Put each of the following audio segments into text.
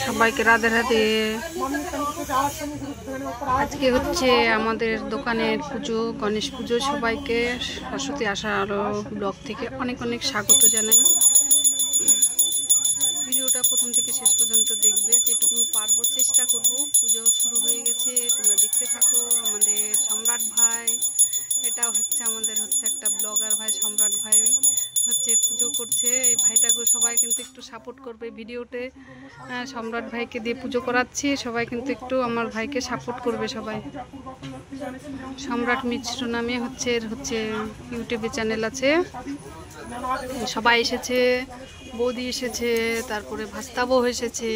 সবাইকে রাধে রাধে। আজকে হচ্ছে আমাদের দোকানের পুজো, গণেশ পুজো। সবাইকে সরস্বতী আলো ব্লগ থেকে অনেক অনেক স্বাগত জানাই। ভিডিওটা প্রথম থেকে শেষ পর্যন্ত দেখবে, যেটুকু পারবো চেষ্টা করব। পুজো শুরু হয়ে গেছে, তোমরা দেখতে থাকো। আমাদের সম্রাট ভাই, এটা হচ্ছে আমাদের একটা ব্লগার ভাই, সম্রাট ভাই হচ্ছে পুজো করছে। এই ভাইটাকে সবাই কিন্তু একটু সাপোর্ট করবে ভিডিওতে। সম্রাট ভাইকে দিয়ে পুজো করাচ্ছি, সবাই কিন্তু একটু আমার ভাইকে সাপোর্ট করবে সবাই। সম্রাট মিশ্র নামে হচ্ছে ইউটিউবে চ্যানেল আছে। সবাই এসেছে, বৌদি এসেছে, তারপরে ভাস্তাবও এসেছে,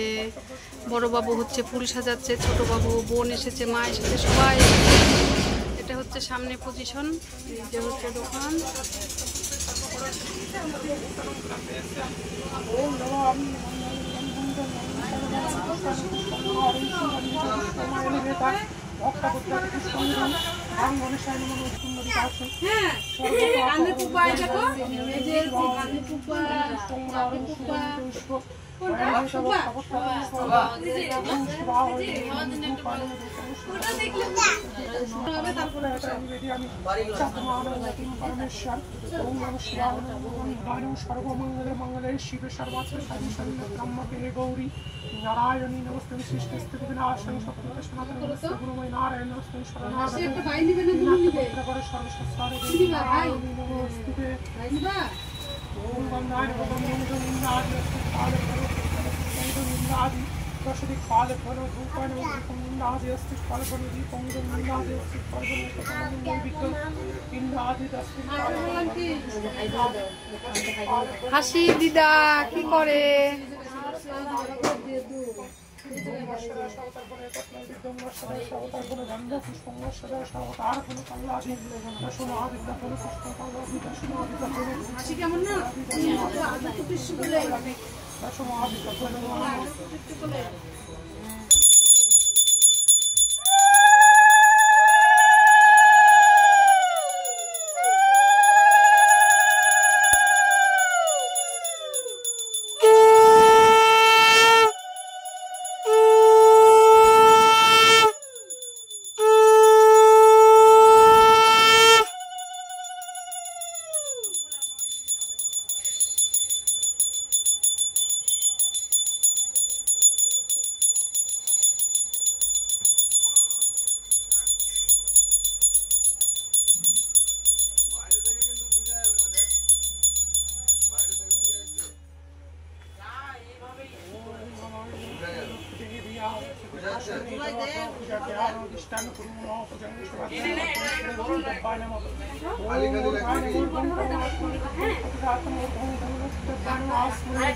বড় বাবু হচ্ছে ফুল সাজাচ্ছে, ছোট বাবু, বোন এসেছে, মা এসেছে, সবাই এসেছে। এটা হচ্ছে সামনে পজিশন, যে হচ্ছে দোকান। सर्वमंगल मंगले शिव सर्वात्म ब्रह्मके गौरी नारायणी नमस्ते विशिष्ट विनाशन सत्य सनातन नमस्ते गुरुमय नारायण नमस्ते शरणागत ओम वंदनाय भगवान निंदादि निंदादि दशदि काल फलो रूपाण निंदादि अस्ति काल फलो दीपं निंदादि अस्ति काल फलो विकल निंदादि दशदि হাসি দিদা কি করে? কেমন না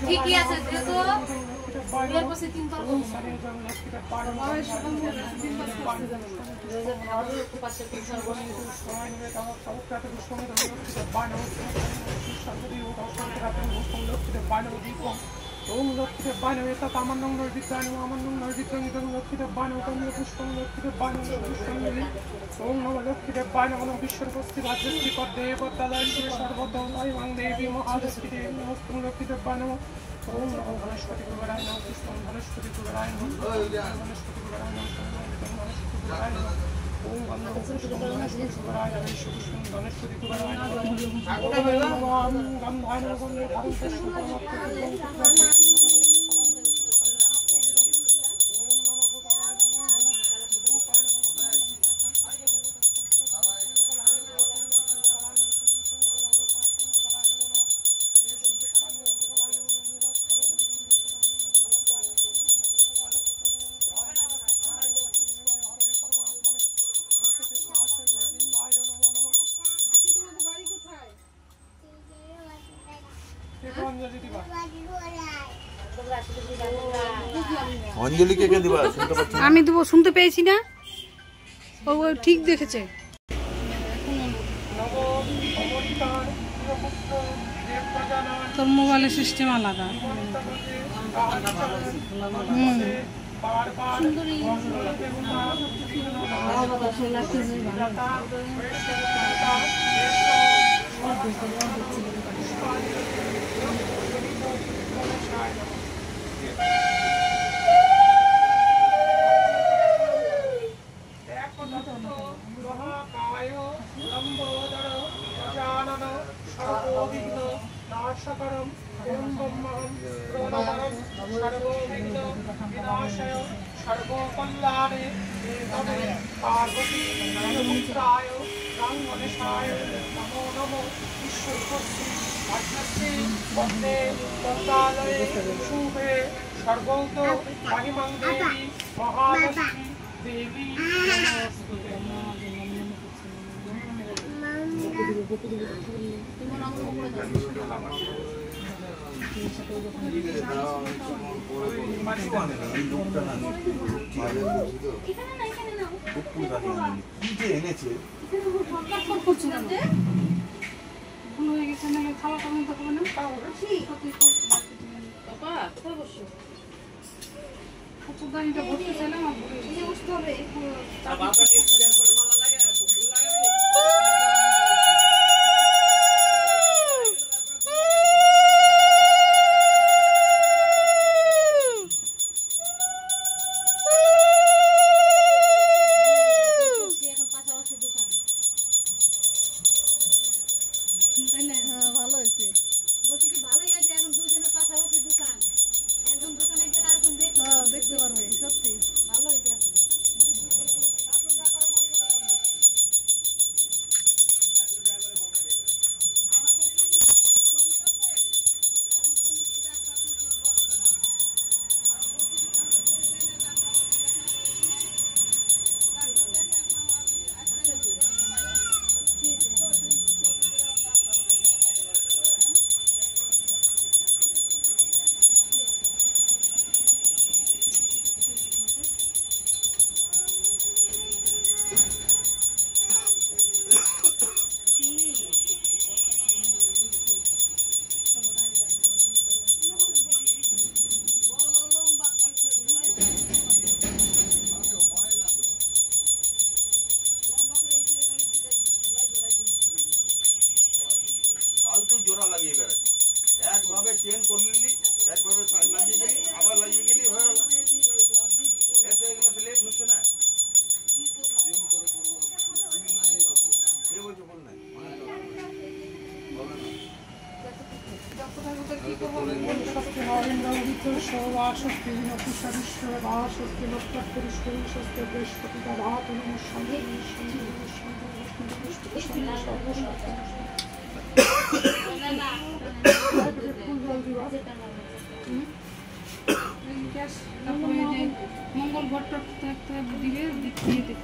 ঠিকই আছে দেখো এর পাশে তিন তর ओम लक्ष्मी बाणवे तमान्नं नर्दितानि आमन्नं नर्दितं लक्ष्मी बाणव कन्या पुष्पं लक्ष्मी बाणव पुष्पं ओम नमः लक्ष्मी बाणव नमः विश्वपस्ति राज्यस्ति पद्देवतालय शिव सर्वतोलाय वं देवी महालक्ष्मी देवी नमस्ते लक्ष्मी बाणव ओम नमः वनस्पति गुरुराय नमः पुष्पं वनस्पति गुरुराय नमः वनस्पति गुरुराय नमः ओम नमः पुष्पं वनस्पति गुरुराय नमः पुष्पं वनस्पति गुरुराय नमः ओम गंधाय नमः धारु पुष्पं अंजलि के दिबा শুনতে পাচ্ছি আমি দেব, শুনতে পেয়েছি না? ও ঠিক দেখেছে। তোর মোবাইলের সিস্টেম আলাদা। সুন্দরী ওম ব্রহ্মণ প্রণবরম সর্ববিঘ্ন বিনাশায় সর্বকল্যাণে তবে পার্বতী পুত্রায় রাঙ্গনেশায় নমো নমো ঈশ্বরপত্নী ভাগ্যশ্রী বন্দে বন্দালয়ে শুভে সর্বৌত মহিমাং দেবী মহালক্ষ্মী দেবী নমস্তুতে। এনেছে ভুল হয়ে গেছে না খাওয়া কেমন থাকবে না দাঁড়িটা ভরতে চাইলাম আর বুঝতে হবে ভালো হয়েছে দেখতে পারবে সত্যি ভালো হয়েছে। ফালতু জোড়া লাগিয়ে বেড়াচ্ছি একভাবে চেন করে নিলি একভাবে লাগিয়ে গেলি আবার লাগিয়ে গেলি হয়ে গেল এতে এগুলো প্লেট হচ্ছে না কে বলছো বল নাই শক্তি নরেন্দ্র সৌবা শক্তি নপুষা বিশ্ব বা শক্তি নক্ষত্রী শক্তি বৃহস্পতি দাত নমস্কার মঙ্গল ঘরটা দিবে দিয়ে